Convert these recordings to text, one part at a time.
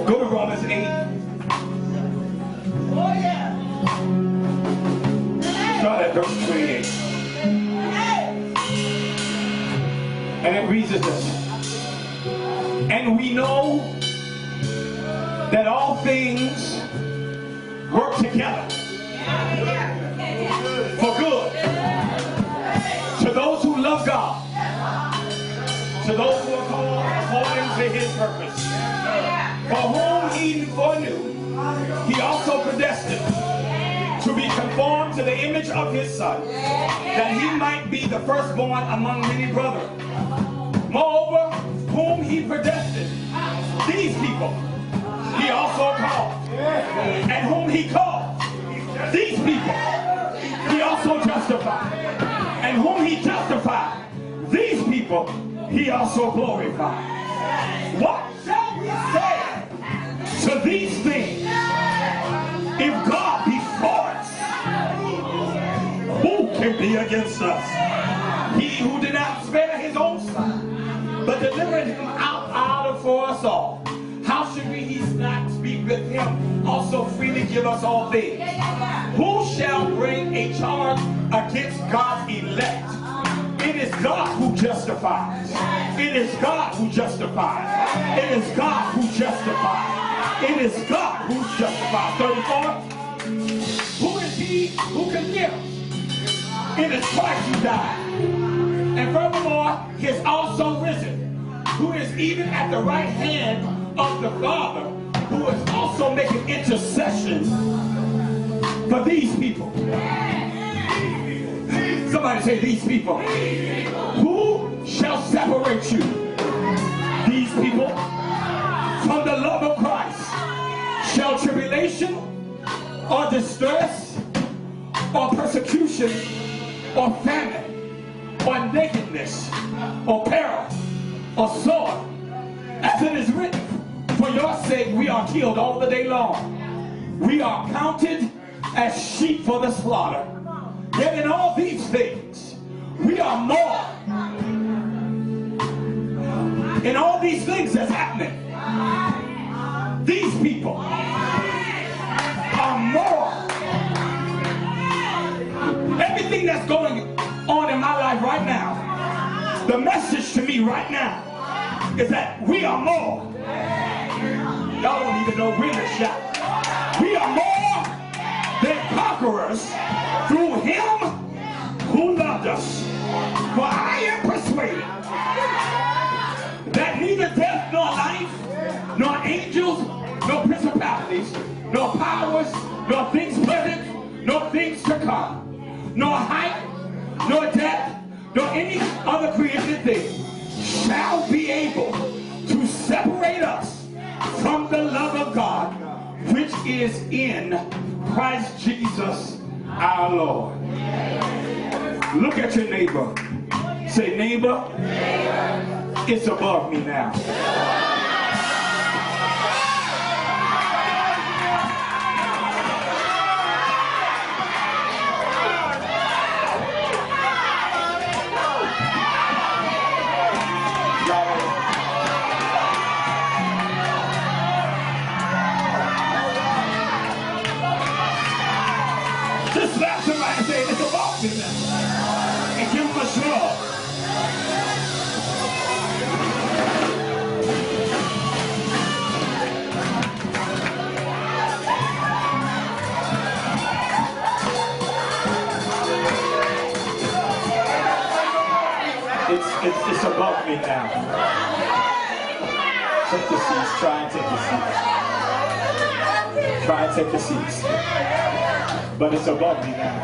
Go to Romans 8. Oh, yeah. Start at verse 28. And it reads as this. And we know that all things work together for good to those who love God, to those who are called according to his purpose. For whom he foreknew, he also predestined to be conformed to the image of his Son, that he might be the firstborn among many brethren. Moreover, whom he predestined, these people he also called. And whom he called, these people he also justified. And whom he justified, these people he also glorified. What shall we say to these things? If God be for us, who can be against us? He who did not spare his own Son, but delivered him out for us all, how should he not speak with him also freely give us all things? Who shall bring a charge against God's elect? It is God who justifies. It is God who justifies. It is God who justifies. It is God who justifies. 34. Who is he who condemns? It is Christ who died. And furthermore, he is also risen, who is even at the right hand of the Father, who is also making intercession for these people. Somebody say these people. Who shall separate you, these people, from the love of Christ? Shall tribulation or distress or persecution or famine or nakedness or peril or sword? As it is written, for your sake we are killed all the day long. We are counted as sheep for the slaughter. Yet in all these things we are more. In all these things that's happening, these people are more. Everything that's going on in my life right now, the message to me right now is that we are more. Y'all don't even know when to shout. We are more than conquerors through him who loved us. For I am persuaded that neither death nor life, nor angels, nor principalities, nor powers, nor things present, nor things to come, nor height, nor depth, nor any other created thing shall be able to separate us from the love of God, which is in Christ Jesus our Lord. Look at your neighbor. Say, neighbor, it's above me now. Just slap somebody and say, it's above me now. And give them a shrug. It's above me now. Take the seats. Try and take the seats. Try and take the seats. But it's above me now.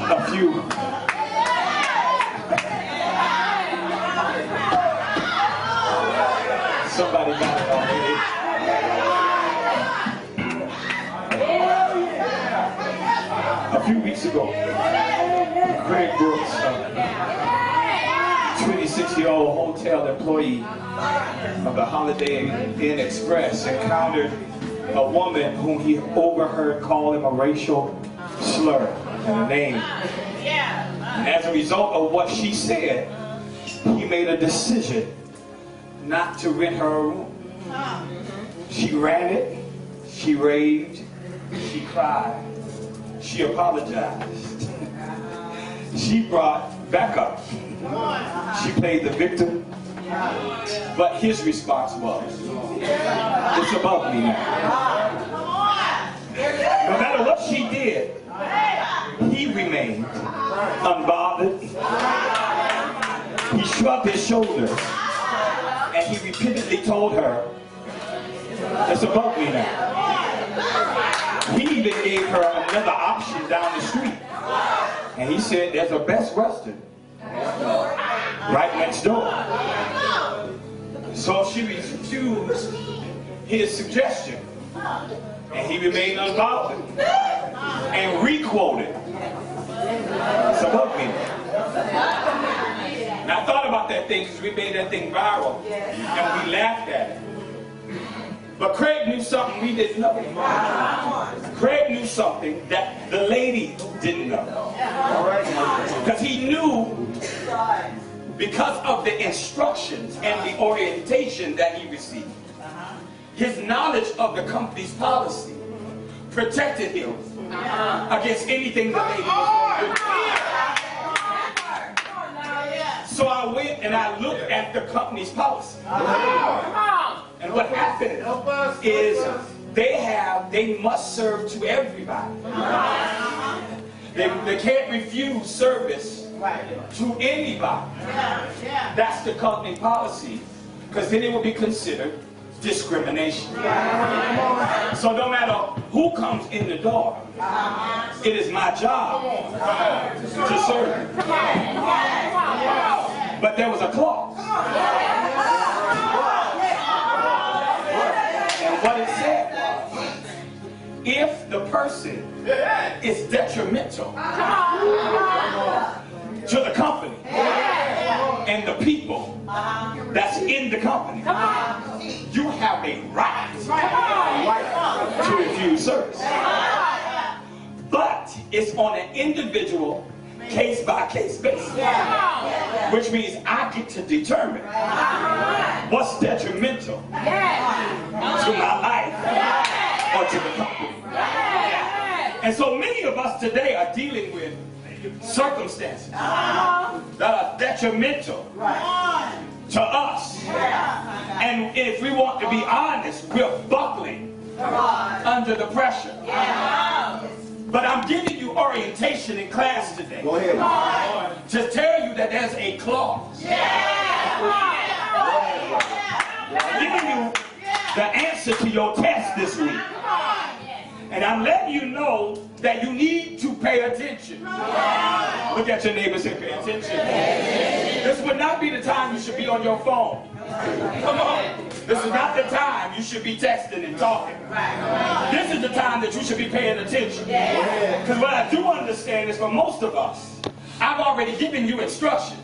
A few. Somebody got it already. A few weeks ago, Craig Brooks, 26-year-old hotel employee of the Holiday Inn Express, encountered a woman whom he overheard call him a racial slur and a name. And as a result of what she said, he he made a decision not to rent her a room. She ran it, she raved, she cried, she apologized, she brought backup, she played the victim, but his response was, it's above me now. No matter what she did, he remained unbothered. He shrugged his shoulders and he repeatedly told her, it's above me now. He even gave her another option down the street. And he said, there's a Best Western right next door. So she refused his suggestion. And he remained unbothered and re-quoted, it's above me. And I thought about that thing because we made that thing viral and we laughed at it. But Craig knew something we didn't know. Craig knew something that the lady didn't know. Because he knew, because of the instructions and the orientation that he received, his knowledge of the company's policy protected him against anything the lady was going to do. So I went and I looked at the company's policy. And what happened is they must serve to everybody. They can't refuse service to anybody. That's the company policy, because then it will be considered discrimination. So no matter who comes in the door, it is my job to serve. But there was a clause. And what it said was, if the person is detrimental to the company and the people that's in the company, you have a right to refuse service. But it's on an individual case-by-case basis, which means I get to determine what's detrimental to my life or to the company. And so many of us today are dealing with circumstances that are detrimental to us. And if we want to be honest, we're buckling under the pressure. But I'm giving you orientation in class today. Go ahead. To tell you that there's a clause. I'm giving you the answer to your test this week. And I'm letting you know that you need to pay attention. Look at your neighbor and say, pay attention. This would not be the time you should be on your phone. Come on. This is not the time you should be texting and talking. This is the time that you should be paying attention. Because what I do understand is for most of us, I've already given you instruction.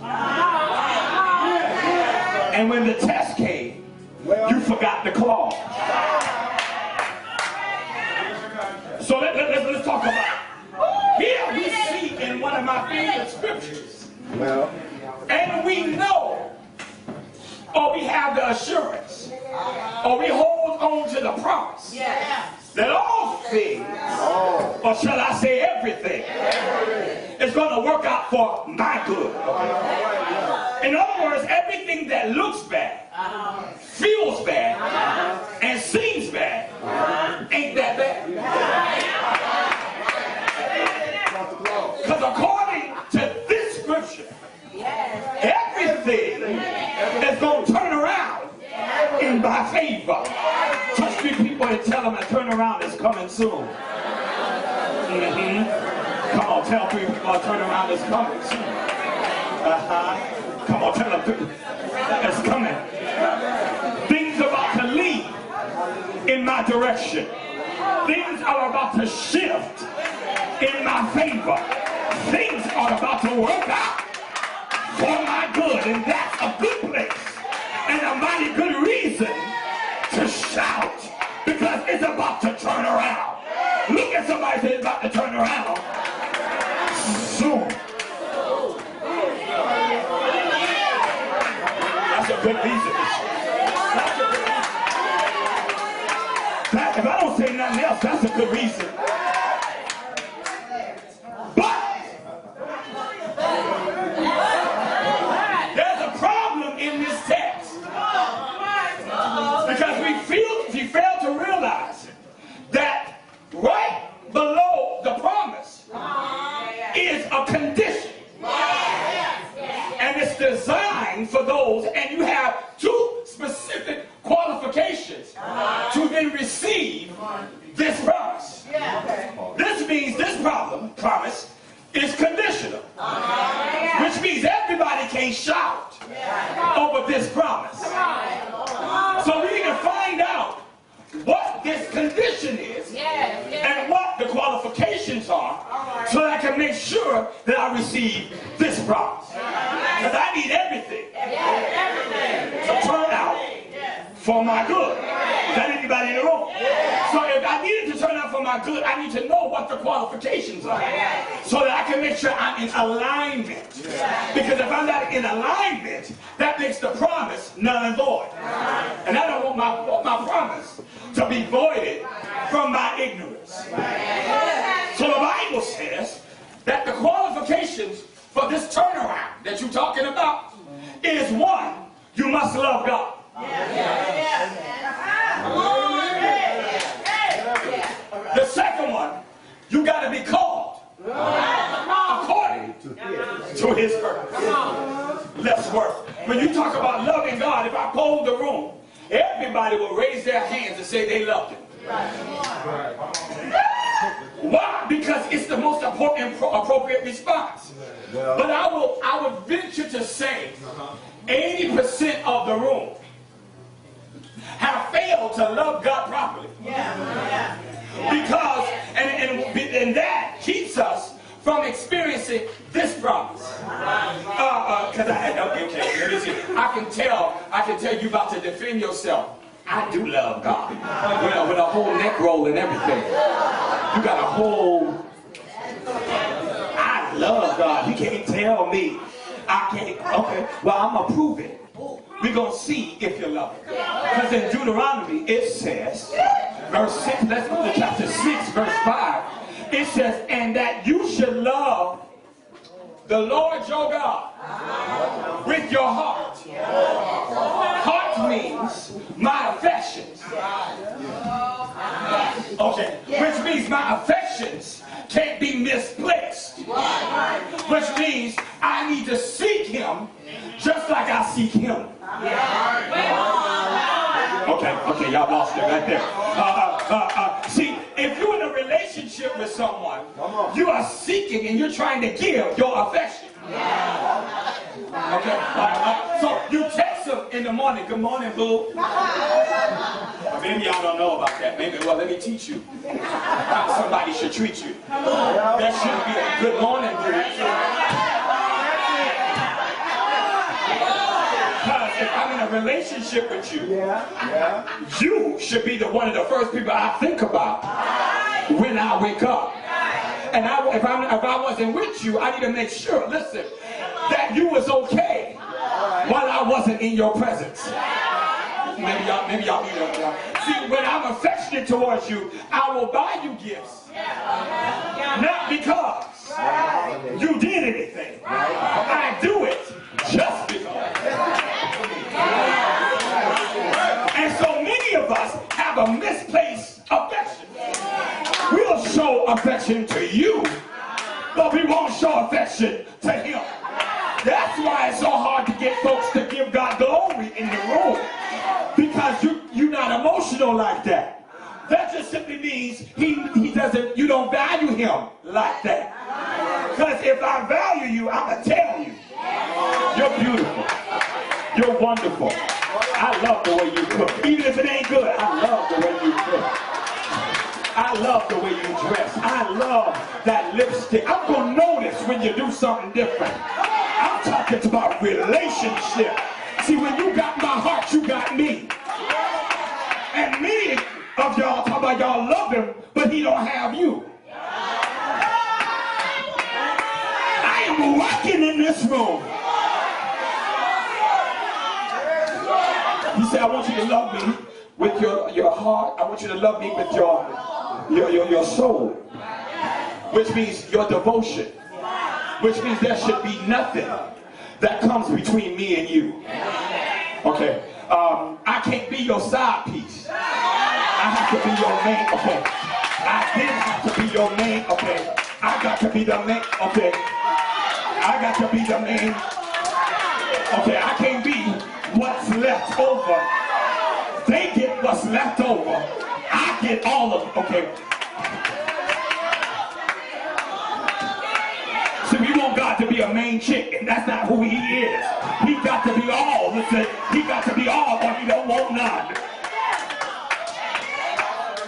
And when the test came, you forgot the clause. So let's talk about it. Here we see in one of my favorite scriptures. And we know, or we have the assurance, or we hold on to the promise that all things, or shall I say everything, is going to work out for my good. In other words, everything that looks bad, feels bad, and seems bad, ain't that bad. Because according to this scripture, everything is going to turn around in my favor. Touch 3 people and tell them a turnaround is coming soon. Come on, tell 3 people a turnaround is coming soon. Come on, tell them it's coming. Things are about to lead in my direction. Things are about to shift in my favor. Things are about to work out for my good, and that's a good place and a mighty good reason to shout, because it's about to turn around. Look at somebody and say it's about to turn around soon. That's a good reason. That's a good reason. If I don't say nothing else, that's a good reason. But there's a problem in this text. Because we fail to realize that right below the promise is a condition. And it's designed for those, and you have two specific qualifications to then receive this promise. This means this promise is conditional, which means everybody can shout over this promise. So we need to find out what this condition is and what the qualifications are so that I can make sure that I receive this promise. Because I need everything to turn out for my good. Is that anybody in the room? So if I need it to turn out for my good, I need to know what the qualifications are so that I can make sure I'm in alignment. Because if I'm not in alignment, that makes the promise null and void. And I don't want my promise to be voided from my ignorance. So the Bible says that the qualifications for this turnaround that you're talking about is one, you must love God. The second one, you got to be called according to his purpose. Let's work. When you talk about loving God, if I poll the room, everybody will raise their hands and say they loved him. Why? Because it's the most important, appropriate response. But I would venture to say 80% of the room have failed to love God properly. Because, and that keeps us from experiencing this promise. Because I can tell you about to defend yourself. I do love God. With a whole neck roll and everything. You got a whole, I love God. You can't tell me. I can't, okay, well, I'm going to prove it. We're going to see if you love it. Because in Deuteronomy, it says, verse 6, let's go to chapter 6, verse 5. It says, and that you should love the Lord your God with your heart. Heart means my affections. Okay, which means my affections can't be misplaced. Which means I need to seek him just like I seek him. Okay, y'all lost it right there. See, if you're in a relationship with someone, you are seeking and you're trying to give your affection. Okay, so you text them in the morning, good morning, boo. Maybe y'all don't know about that. Maybe, well, let me teach you how somebody should treat you. That should be a good morning, boo. If I'm in a relationship with you, you should be one of the first people I think about when I wake up. And if I wasn't with you, I need to make sure, listen, that you was okay while I wasn't in your presence. Maybe y'all need to. See, when I'm affectionate towards you, I will buy you gifts. Not because you did anything. I do it just because. And so many of us have a misplaced affection. We'll show affection to you, but we won't show affection to him. That's why it's so hard to get folks to give God glory in the room, because you're not emotional like that. That just simply means you don't value him like that. Because if I value you, I'm going to tell you, you're beautiful. You're wonderful. I love the way you cook. Even if it ain't good, I love the way you cook. I love the way you dress. I love that lipstick. I'm going to notice when you do something different. I'm talking about relationship. See, when you got my heart, you got me. And many of y'all talk about y'all love him, but he don't have you. I am working in this room He said, I want you to love me with your heart. I want you to love me with your soul. Which means your devotion. Which means there should be nothing that comes between me and you. Okay. I can't be your side piece. I have to be your main. Okay. I did have to be your main. Okay. I got to be the main. Okay. I got to be the main. Okay. I can't be what's left over. They get what's left over. I get all of it. Okay. See, we want God to be a main chick, and that's not who he is. He got to be all. Listen, he got to be all, but he don't want none.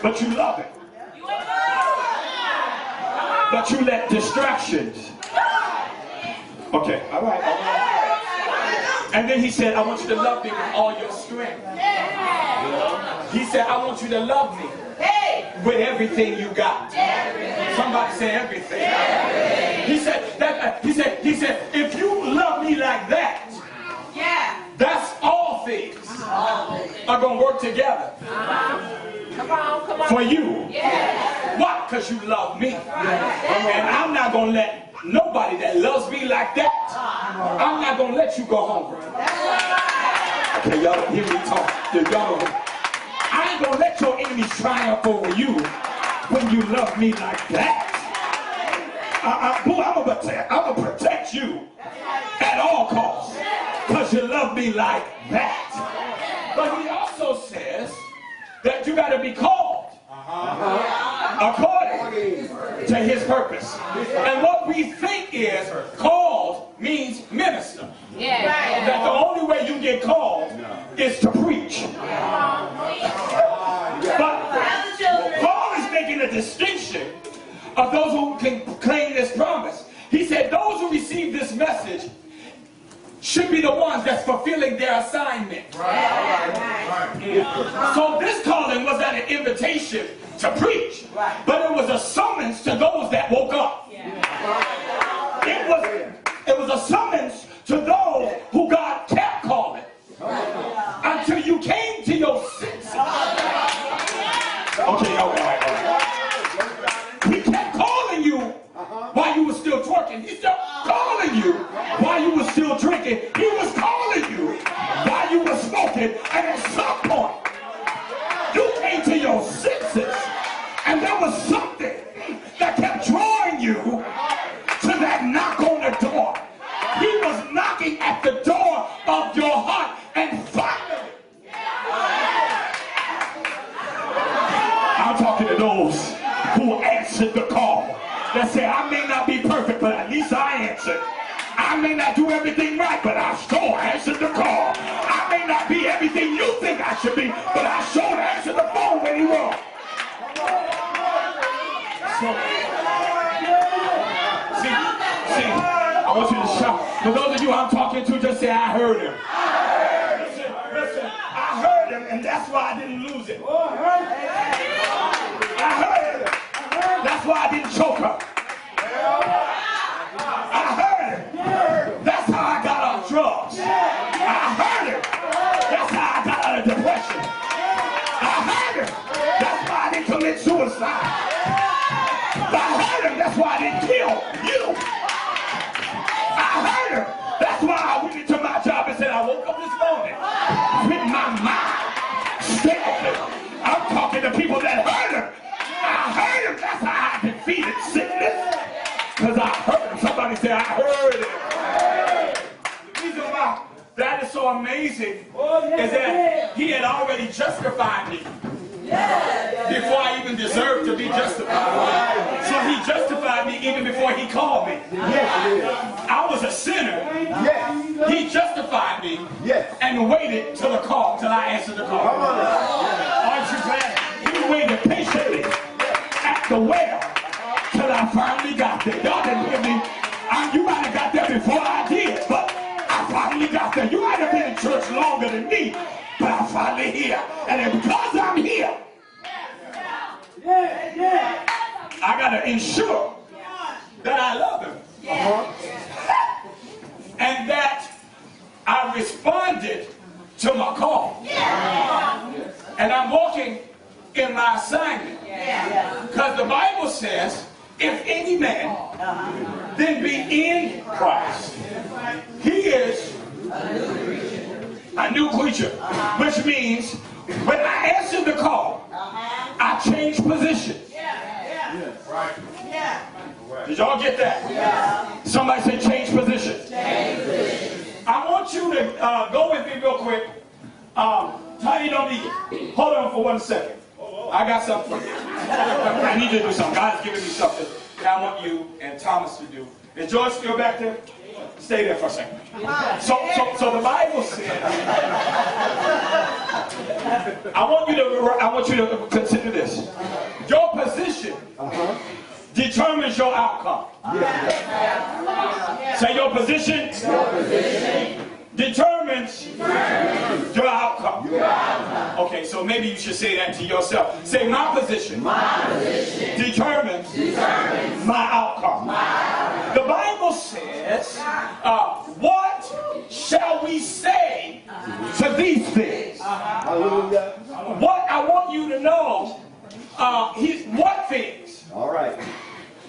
But you love it. But you let distractions. Okay, all right. And then he said, I want you to love me with all your strength. He said, I want you to love me with everything you got. Somebody say everything. He said, if you love me like that, that's all things are going to work together. Come on. For you. Why? Because you love me. And I'm not going to let nobody that loves me like that, I'm not going to let you go hungry. Okay, y'all don't hear me talk. I ain't going to let your enemies triumph over you when you love me like that. I'm going to protect you at all costs because you love me like that. But he also says that you got to be called according to his purpose. And what we think is called means minister. That the only way you get called is to preach. But Paul is making a distinction of those who can claim this promise. He said those who receive this message should be the ones that's fulfilling their assignment. So this calling was not an invitation to preach, but it was a summons to those that woke up. It was a summons to those who God kept calling until you came to your senses. Okay, all right. He kept calling you while you were still twerking. He kept calling you while you were still drinking. He was calling you while you were smoking. And at some point, you came to your senses. And there was something that kept drawing you to that knock on the door. He was knocking at the door of your heart. And finally, I'm talking to those who answered the call. That say, I may not be perfect, but at least I answered. I may not do everything right, but I sure answered the call. I may not be everything you think I should be, but I sure answered the phone when he wrong. See, I want you to shout. For those of you I'm talking to, just say, I heard him. Listen, I heard him, and that's why I didn't lose it. I heard him. That's why I didn't choke her. I heard him. That's how I got off drugs. I heard him. That's how I got out of depression. I heard him. That's why I didn't commit suicide. I heard him. That's why I didn't kill you. I heard him. That's why I went into my job and said, I woke up this morning with my mind stable. I'm talking to people that heard him. I heard him. That's how I defeated sickness. Because I heard him. Somebody say, I heard him. The reason why that is so amazing is that he had already justified me before I even deserved to be justified. So he justified me even before he called me. I was a sinner. He justified me and waited till the call, till I answered the call. Aren't you glad? He waited patiently at the well till I finally got there. Y'all didn't hear me. You might have got there before I did, but I finally got there. You might have been in church longer than me, but I'm finally here. And because I'm here, I got to ensure that I love him. And that I responded to my call. And I'm walking in my assignment. Because the Bible says, if any man then be in Christ, he is a new creature. Which means, when I answer the call, I change position. Did y'all get that? Somebody say change position. I want you to go with me real quick. Tiny don't need it. Hold on for 1 second. I got something for you. I need to do something. God's giving me something that I want you and Thomas to do. Is George still back there? Stay there for a second. So the Bible says, I want you to consider this. Your position determines your outcome. Say your position determines your outcome. Okay, so maybe you should say that to yourself. Say, my position determines my outcome. The Bible says, what shall we say to these things? What I want you to know, what things? All right.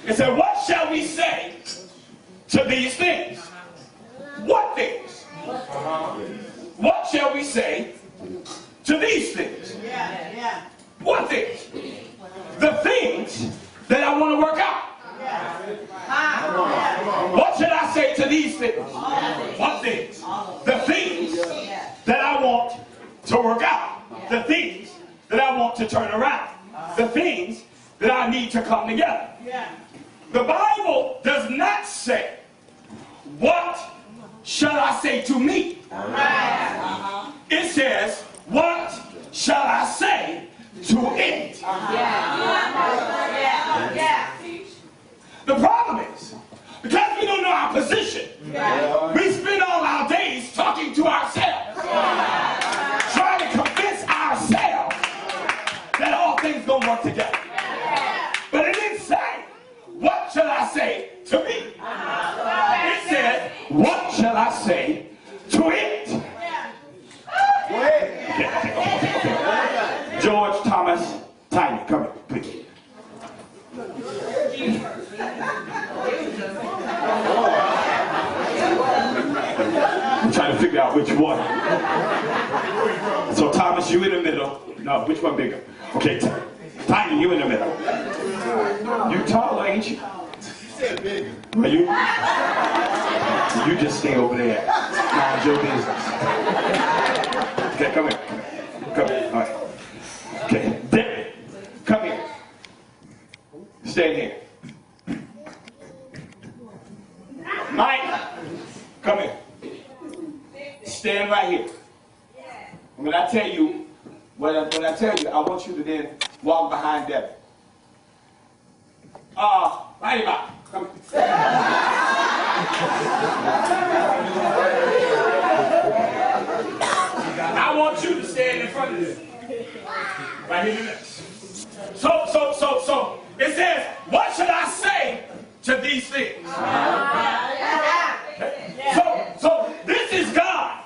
It said, what shall we say to these things? What things? What shall we say to these things? What things? The things that I want to work out. What should I say to these things? What things? The things that I want to work out. The things that I want to turn around. The things that I need to come together. The Bible does not say, what shall I say to me? It says, what shall I say to it? The problem is, because we don't know our position, we spend all our days talking to ourselves, trying to convince ourselves that all things gonna work together. But it didn't say, what shall I say to me? It said, what shall I say to it? Okay. George, Thomas, Tiny, come here, please. I'm trying to figure out which one. So Thomas, you in the middle. No, which one bigger? Okay, Tiny, you in the middle. You taller, ain't you? Are you? You just stay over there. Mind your business. Okay, come here. Come here. All right. Okay, David, come here. Stay here. Mike, come here. Stand right here. When I tell you, I want you to then walk behind Devin. Right about. Come here. I want you to stand in front of this. Right here in this. So, it says, what should I say to these things? So this is God.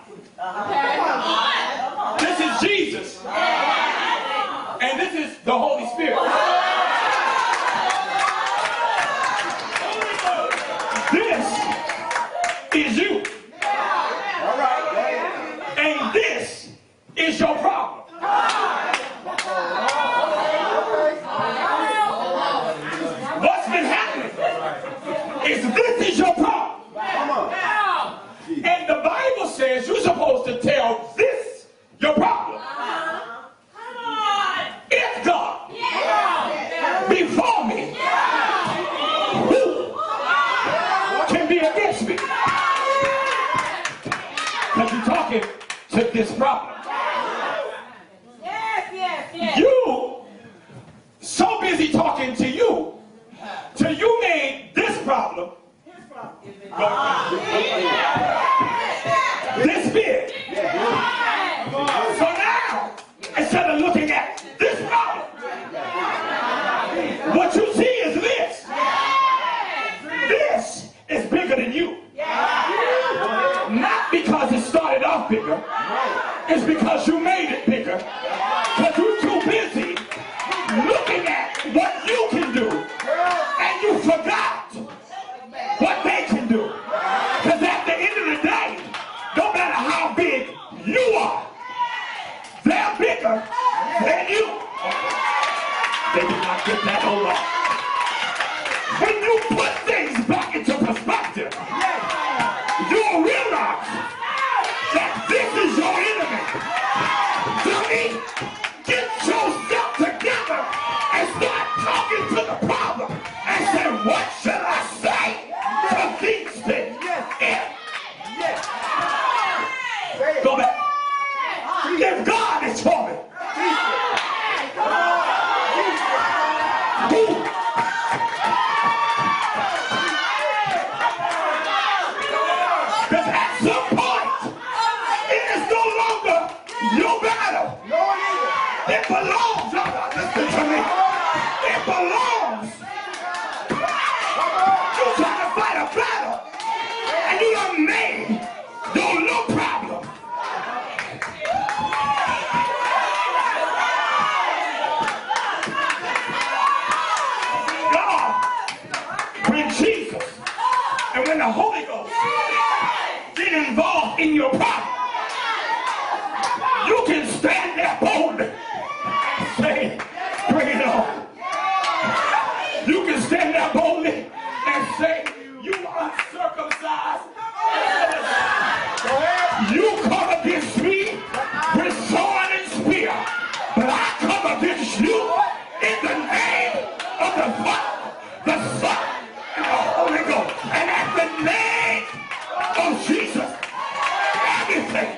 This is Jesus. And this is the Holy Spirit. This is you. All right. And this is your problem. What's been happening is this is your problem. And the Bible says you're supposed to tell this your problem. If God be for me, who can be against me? Because you're talking to this problem. You so busy talking to you till you made this problem this big. So now, instead of looking at this problem, what you see is this. This is bigger than you. Not because it started off bigger, is because you made it bigger. Because you're too busy looking at what you can do, and you forgot what they can do. Because at the end of the day, no matter how big you are, they're bigger than you. They did not get that hold on. When you put things back into perspective, you'll realize that this is your enemy. Dummy, get yourself together and start talking to the problem and say, what should I say to these things? Go back. If God is for me, because at some point, it is no longer your battle. It belongs, listen to me. It belongs. You're trying to fight a battle, and you done made your little problem. When Jesus and when the Holy Ghost get involved in your problem, you can stand there boldly and say, bring it on. You can stand there boldly and say, you uncircumcised. You come against me with sword and spear, but I come against you in the name of the Father, the Son, and the Holy Ghost. And at the name of Jesus, everything.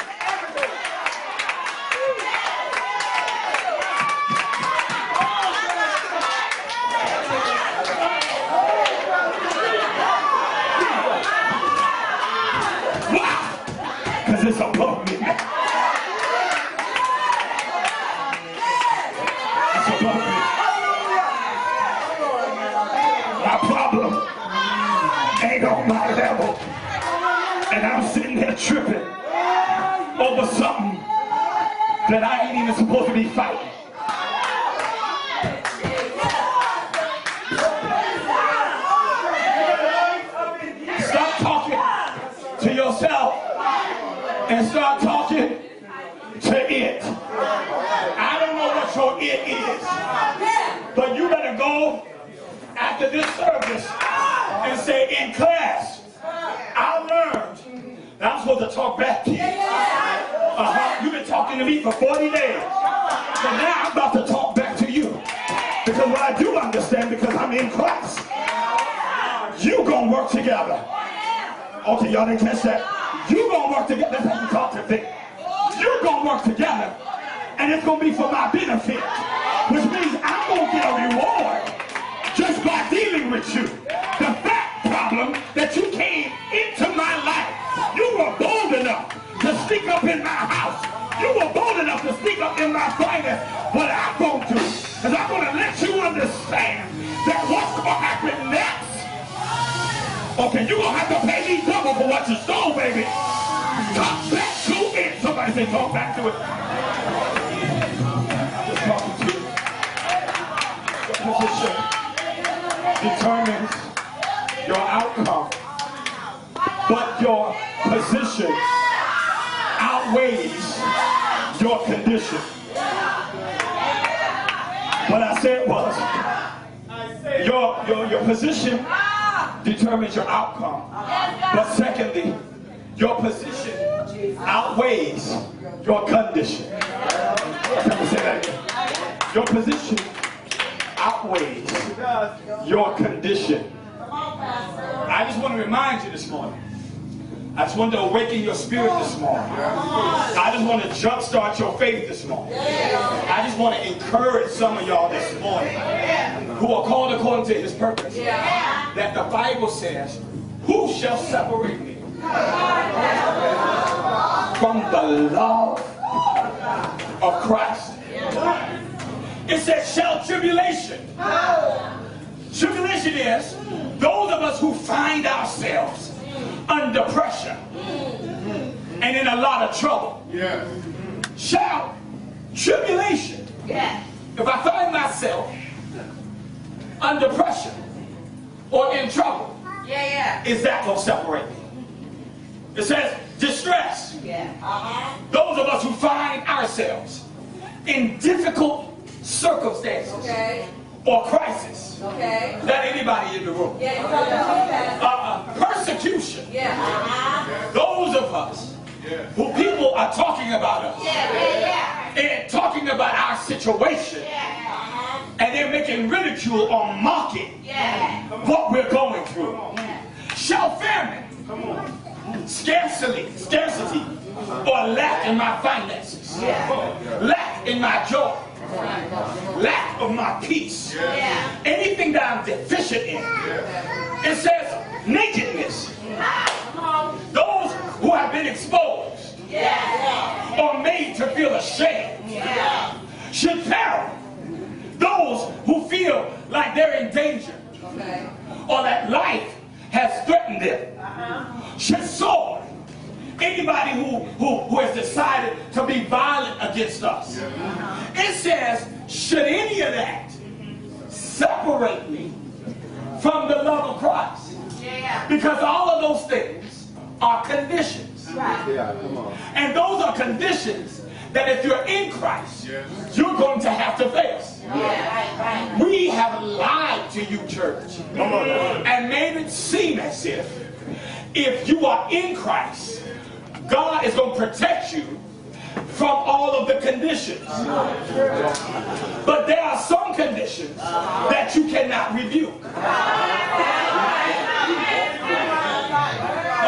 Why? Because it's above me now. It's above me. My problem ain't on my level, and I'm sitting there tripping over something that I ain't even supposed to be fighting. Stop talking to yourself and start talking to it. I don't know what your it is, but you better go after this service and say, in class, I learned that I'm supposed to talk back to you. You've been talking to me for 40 days. So now I'm about to talk back to you. Because what I do understand, because I'm in class, you gonna work together. Okay, y'all didn't catch that? You gonna work together. That's how you talk to me. You're gonna work together, and it's gonna be for my benefit, which means I'm gonna get a reward just by dealing with you. The fact problem that you came into my life, you were bold enough to sneak up in my house. You were bold enough to sneak up in my finance. What I'm going to do is I'm going to let you understand that what's going to happen next. Okay, you're going to have to pay me double for what you stole, baby. Talk back to it. Somebody say talk back to it. I'm just talking to you. Your position determines your outcome, but your position outweighs your condition. What I said was, your position determines your outcome, but secondly, your position outweighs your condition. Let me say that again. Your position outweighs your condition. I just want to remind you this morning. I just want to awaken your spirit this morning. I just want to jumpstart your faith this morning. I just want to encourage some of y'all this morning who are called according to his purpose. That the Bible says, who shall separate me from the love of Christ? It says, shall tribulation. Tribulation is those of us who find ourselves under pressure and in a lot of trouble. shall tribulation, if I find myself under pressure or in trouble, is that going to separate me? It says distress. Those of us who find ourselves in difficult circumstances or crisis. That anybody in the room. Persecution. Those of us who people are talking about us and talking about our situation, and they're making ridicule or mocking what we're going through. Shall famine, scarcity, or lack in my finances, lack in my joy, lack of my peace, anything that I'm deficient in. It says nakedness. Those who have been exposed or made to feel ashamed should peril. Those who feel like they're in danger or that life has threatened them should soar. Anybody who has decided to be violent against us. It says, should any of that separate me from the love of Christ? Because all of those things are conditions. And those are conditions that if you're in Christ, you're going to have to face. We have lied to you, church, and made it seem as if you are in Christ, God is going to protect you from all of the conditions. But there are some conditions that you cannot rebuke.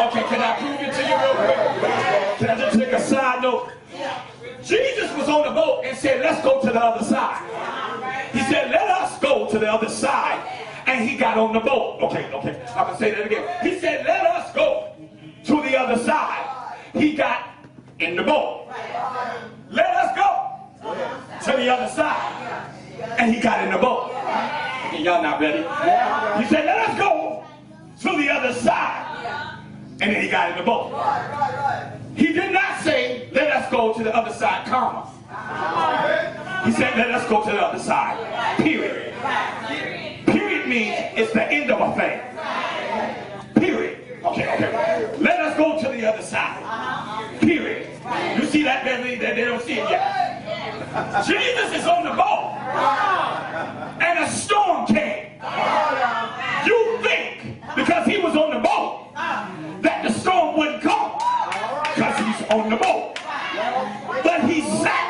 Okay, can I prove it to you real quick? Can I just take a side note? Jesus was on the boat and said, let's go to the other side. He said, let us go to the other side. And he got on the boat. Okay, I'm going to say that again. He said, let us go to the other side. He got in the boat. Let us go to the other side. And he got in the boat. And y'all not ready? He said, let us go to the other side. And then he got in the boat. He did not say, let us go to the other side, comma. He said, let us go to the other side, period. Period means it's the end of a thing. Period. Okay. Let us go to the other side. Period. You see that? They don't see it yet. Jesus is on the boat. And a storm came. You think, because he was on the boat, that the storm wouldn't come. Because he's on the boat. But he said,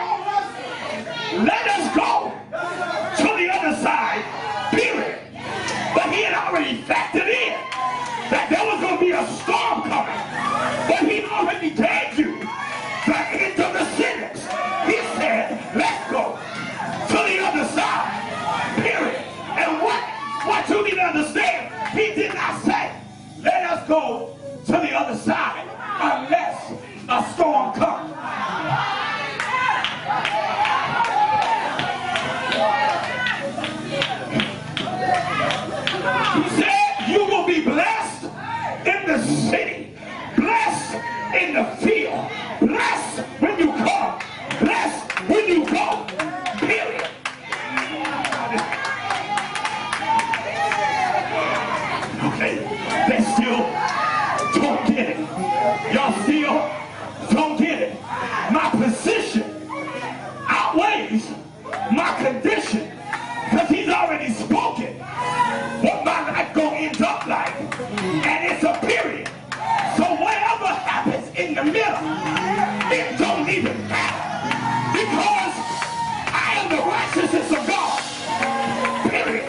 let us go to the other side, period. But he had already factored in that there was going to be a storm coming. But he already gave you the end of the sentence. He said, let's go to the other side, period. And what you need to understand, he did not say, let us go to the other side unless a storm comes. He said, you will be blessed in the city, blessed in the field, blessed when you come, blessed when you go, period. Okay, they still don't get it. Y'all still don't get it. My position outweighs my condition, because he's already spoken what my life gonna end up like, and it's a period. So whatever happens in the middle, it don't even matter, because I am the righteousness of God, period.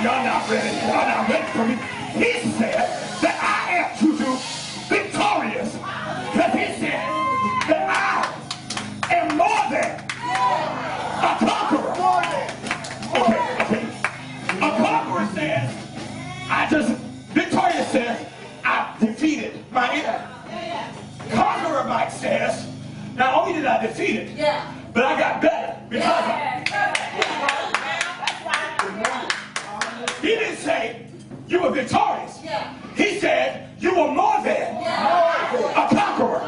Y'all not ready. Y'all not ready for me. He said that I am to do victorious, because he said that I am more than a conqueror. Okay. A conqueror says, Victoria says, I defeated my enemy. Conqueror Mike says, not only did I defeat it, but I got better because of it. He didn't say, you were victorious. He said, you were more than a conqueror.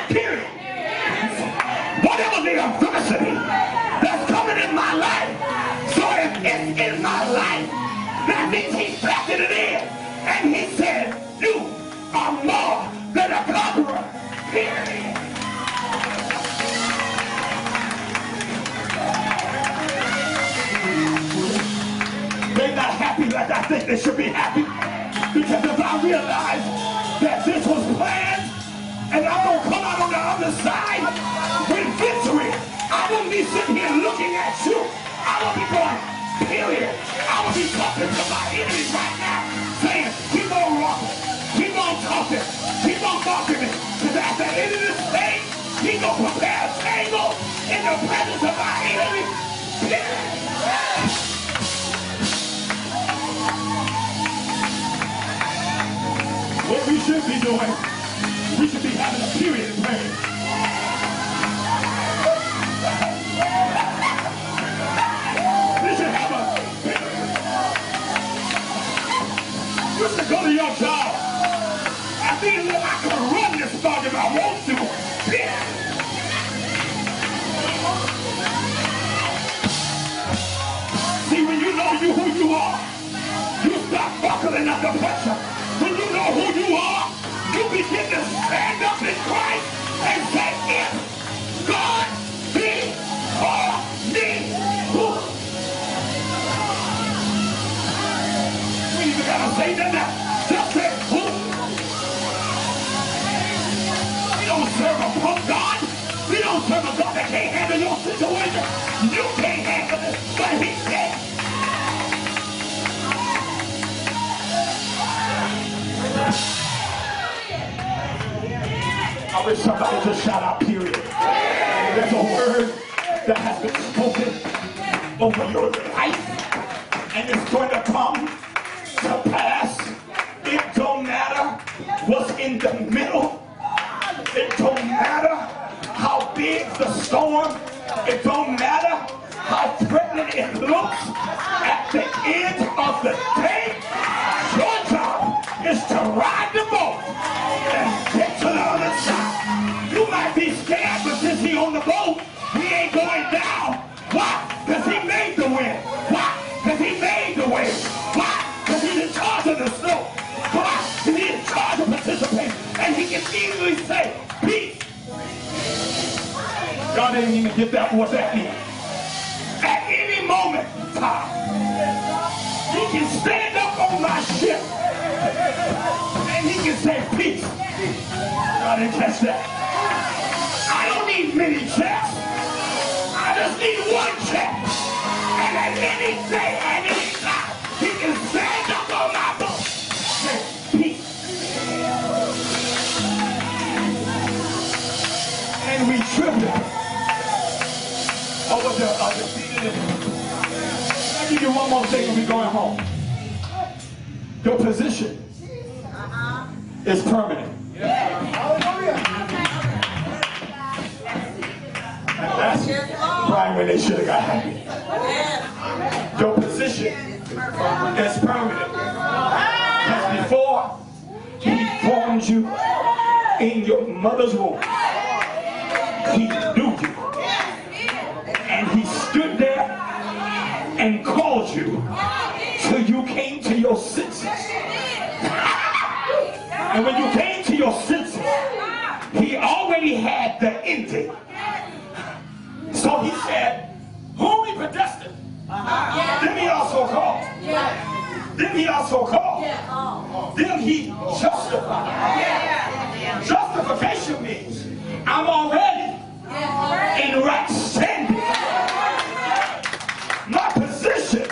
Period. they should be happy. Because if I realize that this was planned and I'm going to come out on the other side with victory, I won't be sitting here looking at you. I will be going, period. I will be talking to my enemies right now, saying, keep on walking, keep on talking, keep on talking. Because at the end of this day, he going to prepare a table in the presence of my enemy. What we should be doing, we should be having a period of prayer. We should have a period. You should go to your job. I think that I can run this dog if I want to. See, when you know who you are, you stop buckling under pressure. When you know who you are, you begin to stand up in Christ and say, if God be for me, we even gotta say that now. Just say, who? We don't serve a punk God. We don't serve a God that can't handle your situation. You can't handle it, but he said. I wish somebody just shout out, period. There's a word that has been spoken over your life, and it's going to come to pass. It don't matter what's in the middle. It don't matter how big the storm. It don't matter how threatening it looks. At the end of the day, your job is to ride the boat and get to the other side. You might be scared, but since he on the boat, he ain't going down. Why? Because he made the wind. Why? Because he made the wave. Why? Because he's in charge of the snow. Why? Because he's in charge of participating. And he can easily say, peace. God didn't even get that what that means. At any moment in time, he can stand up on my ship and he can say peace. God didn't catch that. I don't need many checks. I just need one check. And at any day, at any time, he can stand up on my boat and say peace. And we tremble over the defeated enemy. I'll give you one more thing when we're going home. Your position is permanent. And that's probably when they should have got happy. Your position is permanent. Because before he formed you in your mother's womb, he knew you. And he stood there and called you till you came to your senses. And when you came to your senses, he already had the ending. So he said, whom he predestined, then he also called. Then he also called. Then he justified. Justification means I'm already in right standing. My position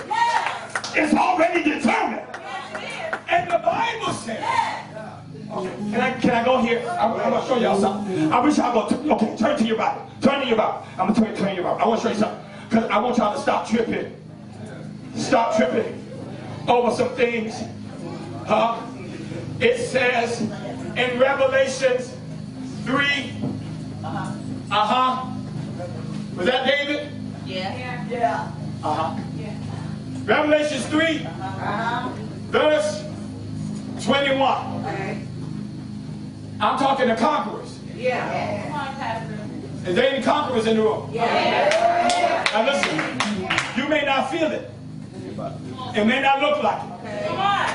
is already determined. And the Bible says, okay, can I go here? I'm going to show y'all something. I wish y'all go, okay, turn to your Bible. Turn to your Bible. I'm going to turn to your Bible. I want to show you something. Because I want y'all to stop tripping. Stop tripping over some things. It says in Revelations 3, was that David? Yeah. Revelations 3, verse 21. Okay. I'm talking to conquerors. Yeah. Come on, Pastor. Is there any conquerors in the room? Yeah. Now listen, you may not feel it. It may not look like it. Okay. Come on.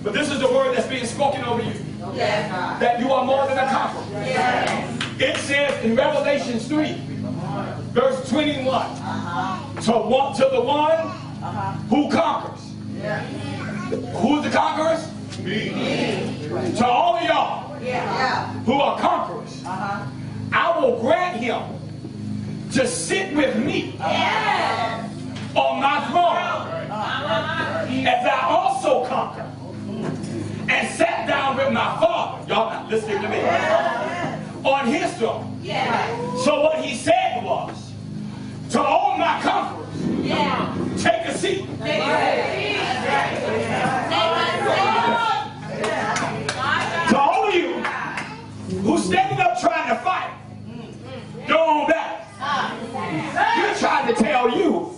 But this is the word that's being spoken over you. Yeah. That you are more than a conqueror. Yeah. It says in Revelations 3, verse 21, to the one who conquers. Yeah. Who's the conquerors? Me. To all of y'all who are conquerors, I will grant him to sit with me on my throne as I also conquer and sat down with my Father. Y'all not listening to me. On his throne. So what he said was, to all my conquerors, take a seat. To all of you who's standing up trying to fight your own battle, you're trying to tell you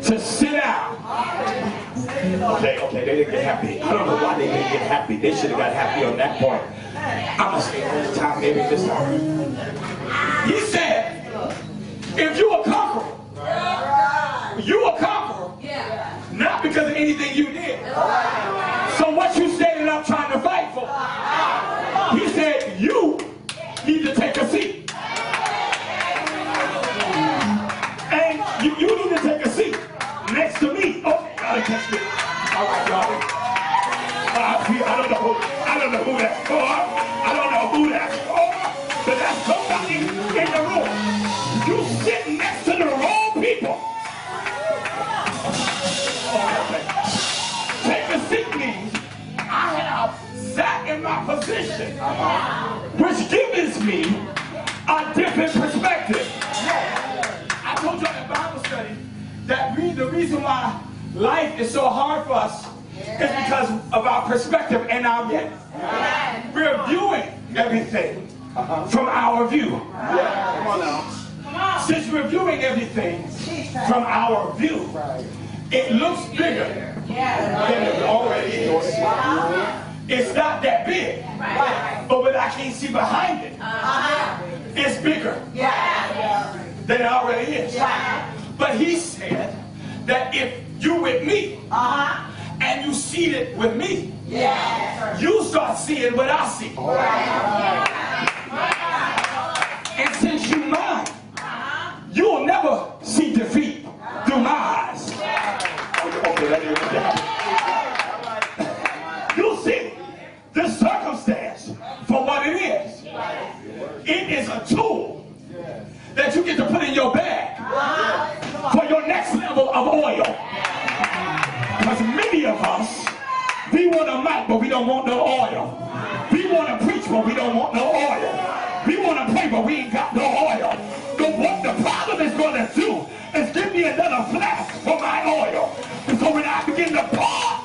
to sit down. Okay, they didn't get happy. I don't know why they didn't get happy. They should have got happy on that point. I'm going to say it this time, maybe this time. He said, if you a conqueror, you a conqueror, not because of anything you did. So what you standing up trying to fight for? He said, you need to take a seat. And you need to take a seat next to me. Oh, gotta catch me. All right, y'all. I don't know who that's for. I don't know who that's for. But that's somebody in the room. You sitting next to the wrong people. Okay. Take a seat means I have sat in my position, which gives me a different perspective. I told you in Bible study that the reason why life is so hard for us is because of our perspective and our view. We're viewing everything from our view. Come on now. Since we're viewing everything from our view, it looks bigger than it already is. It's not that big, but what I can't see behind it, it's bigger than it already is. But he said that if you with me and you seated with me, you start seeing what I see. And since you mine, you will never see defeat through my eyes. Okay, let me read that. You'll see the circumstance for what it is. It is a tool that you get to put in your bag for your next level of oil. Because many of us, we want a mic, but we don't want no oil. We want to preach, but we don't want no oil. We want to pray, but we ain't got no oil. But what the problem is going to do is give me another flask for my oil. And so when I begin to pour,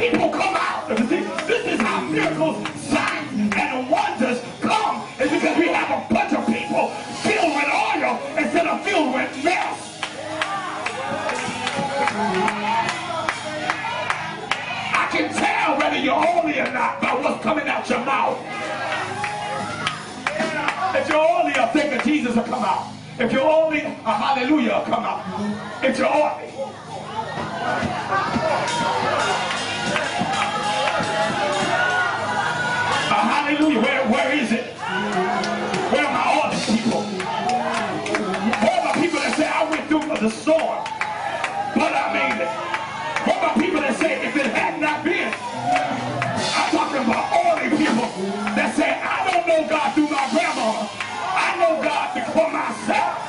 people come out. This is how miracles, signs, and wonders come. It's because we have a bunch of people filled with oil instead of filled with mess. I can tell whether you're holy or not by what's coming out your mouth. If you're only a think of Jesus will come out. If you're only a hallelujah will come out. If you're only. A hallelujah, where is it? Where are my other people? Where are my people that say I went through the storm, but I made it? Where are my people that say if it had not been? I'm talking about all the people that say I don't know God through my grandmama. I know God for myself.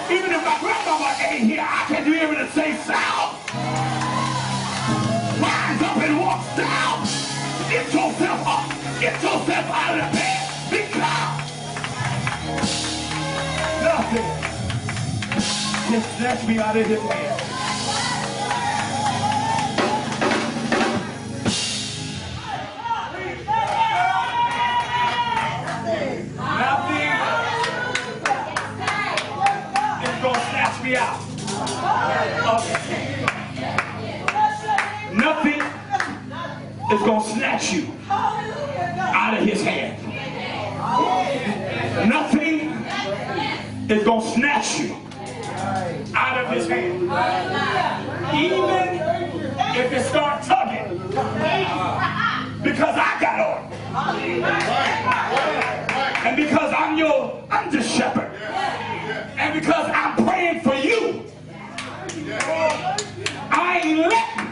Even if my grandmama ain't here, I can be able to say, Sal, rise up and walk down. Get yourself up. Get yourself out of the bed. Because nothing can snatch me out of his hand. Out. Nothing is going to snatch you out of his hand. Nothing is going to snatch you out of his hand. Even if it starts tugging, because I got on. And because I'm your under shepherd. And because I'm praying for you, I ain't letting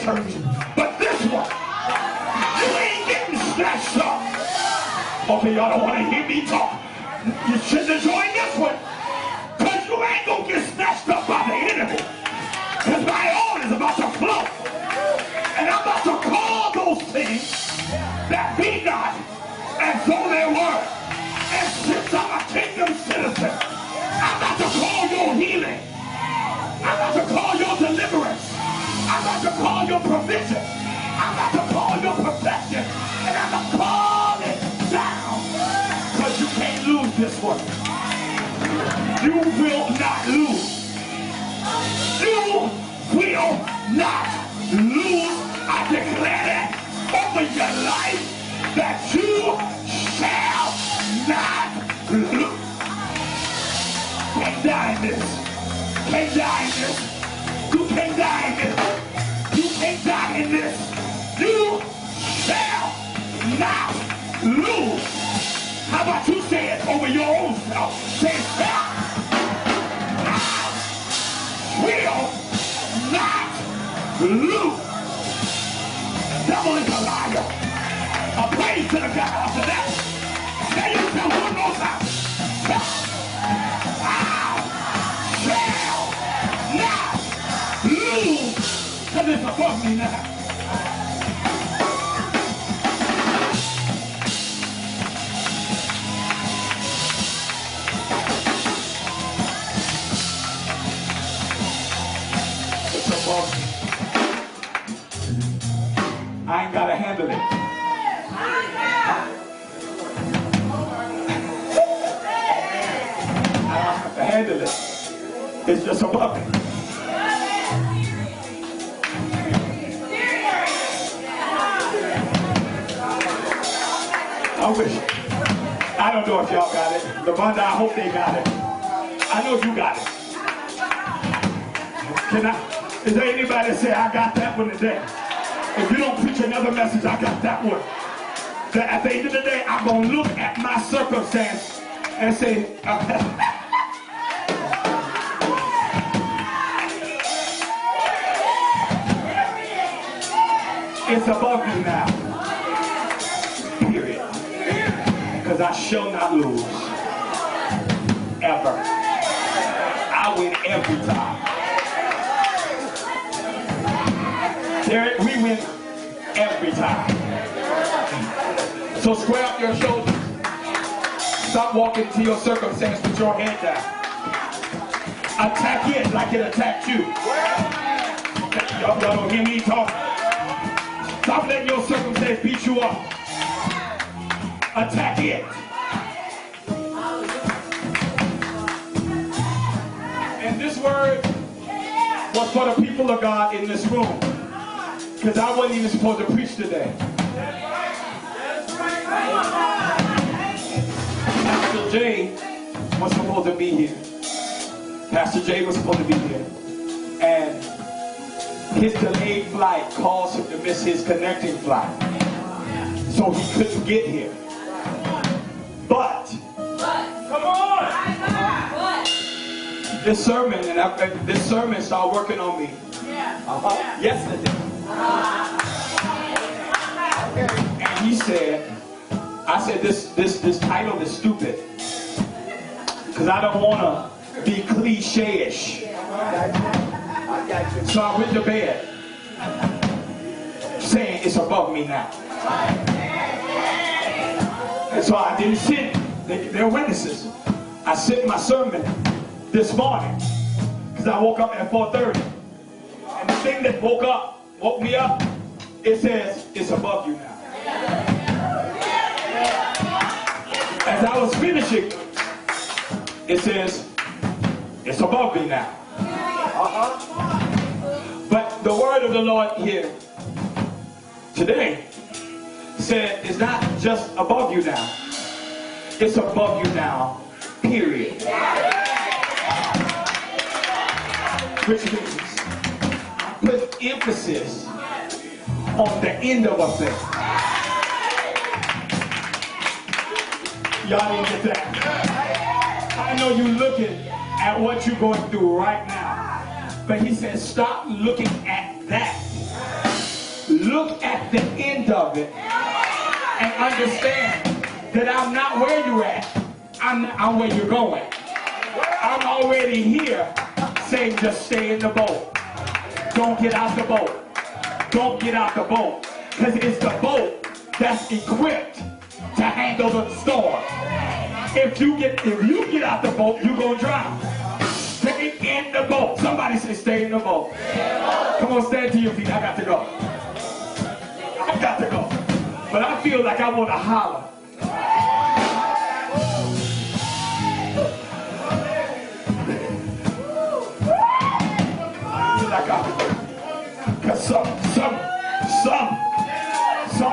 church. But this one, you ain't getting snatched up. Okay, y'all don't want to hear me talk. You should have joined this one. Because you ain't going to get snatched up by the enemy. Because my oil is about to flow. And I'm about to call those things that be not as though they were. And since I'm a kingdom citizen, I'm about to call your healing. I'm about to call your deliverance. I'm about to call your provision. I'm about to call your perfection. And I'm going to call it down. Because you can't lose this one. You will not lose. You will not lose. I declare that over your life that you shall not lose. Can't die in this. Can't die in this. You can't die in this. You can't die in this. You shall not lose. How about you say it over your own self? Say self. I will not lose. The devil is a liar. A praise to the God after that. Say yourself one more time. I shall not lose. Because it's above me now. I ain't got to handle it. I don't have to handle it. It's just above me. I wish. I don't know if y'all got it. Lavonda, I hope they got it. I know you got it. Can I? Is there anybody that say, I got that one today? If you don't preach another message, I got that one. That at the end of the day, I'm going to look at my circumstance and say, it's above you now. Period. Because I shall not lose. Ever. I win every time. We win every time. So square up your shoulders. Stop walking to your circumstance with your head down. Attack it like it attacked you. Y'all don't hear me talk. Stop letting your circumstance beat you up. Attack it. And this word was for the people of God in this room. Because I wasn't even supposed to preach today. Pastor Jay was supposed to be here. Pastor Jay was supposed to be here. And his delayed flight caused him to miss his connecting flight. So he couldn't get here. But, come on! This sermon, this sermon started working on me yesterday. And he said, I said, this title is stupid. Because I don't want to be cliche-ish. So I went to bed saying it's above me now. And so I didn't sit. They're witnesses. I sit my sermon this morning because I woke up at 4:30. And the thing that woke me up, it says it's above you now. As I was finishing, it says it's above me now. But the word of the Lord here today said it's not just above you now. It's above you now, period. Which means I put emphasis on the end of a thing. Y'all didn't get that. I know you're looking at what you're going through right now. But he says, stop looking at that. look at the end of it and understand that I'm not where you're at. I'm where you're going. I'm already here saying just stay in the boat. Don't get out the boat. Don't get out the boat. Because it's the boat that's equipped to handle the storm. If you get out the boat, you're going to drown. Stay in the boat. Somebody say stay in the boat. Come on, stand to your feet. I got to go. I got to go. But I feel like I want to holler. Because some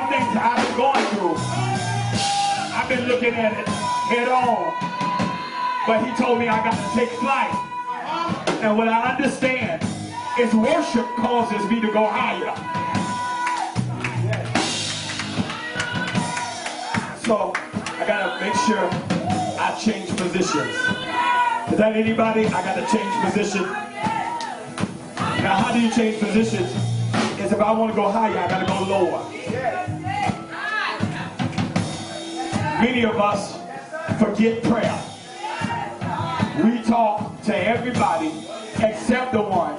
things I've been going through, I've been looking at it head on. But he told me I got to take flight. And what I understand is worship causes me to go higher. So I got to make sure I change positions. Is that anybody? I got to change position. Now, how do you change positions? Is if I want to go higher, I got to go lower. Many of us forget prayer. We talk to everybody except the one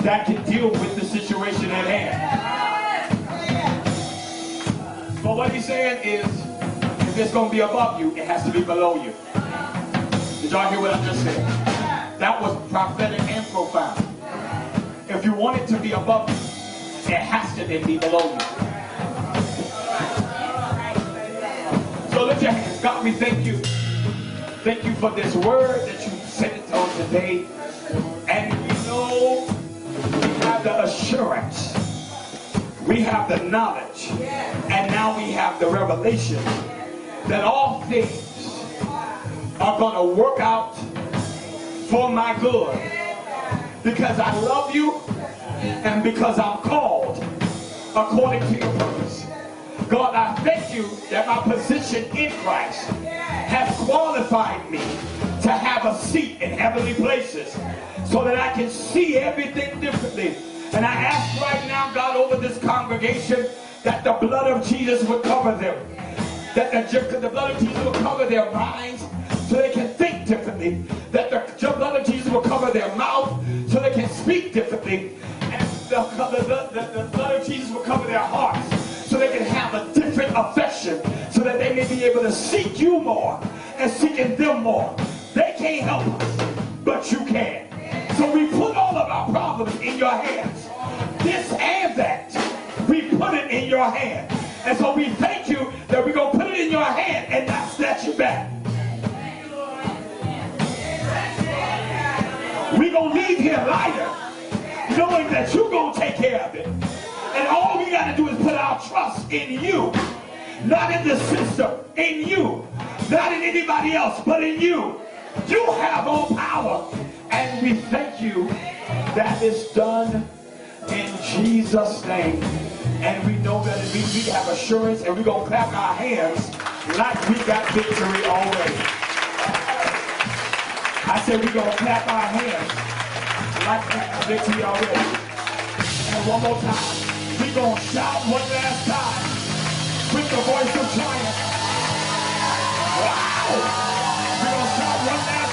that can deal with the situation at hand. But what he's saying is, if it's going to be above you, it has to be below you. Did y'all hear what I just said? That was prophetic and profound. If you want it to be above you, it has to then be below you. So lift your hands. God, we thank you. Thank you for this word that you sent it on today. And we know we have the assurance. We have the knowledge. And now we have the revelation that all things are going to work out for my good. Because I love you and because I'm called according to your purpose. God, I thank you that my position in Christ has qualified me to have a seat in heavenly places so that I can see everything differently. And I ask right now, God, over this congregation, that the blood of Jesus would cover them. That the blood of Jesus will cover their minds so they can think differently. That the blood of Jesus will cover their mouth so they can speak differently. And the blood of Jesus will cover their hearts so they can have a different affection, so that they may be able to seek you more and seeking them more. They can't help us, but you can. So we put all of our problems in your hands. This and that, we put it in your hand. And so we thank you that we're going to put it in your hand and not snatch it back. We're going to leave here lighter, knowing that you're going to take care of it. And all we got to do is put our trust in you. Not in the system, in you. Not in anybody else, but in you. You have all power. And we thank you that it's done in Jesus' name. And we know that it means we have assurance, and we're going to clap our hands like we got victory already. I said we're going to clap our hands like we got victory already. And one more time. We're going to shout one last time with the voice of triumph. Wow! We're going to shout one last time.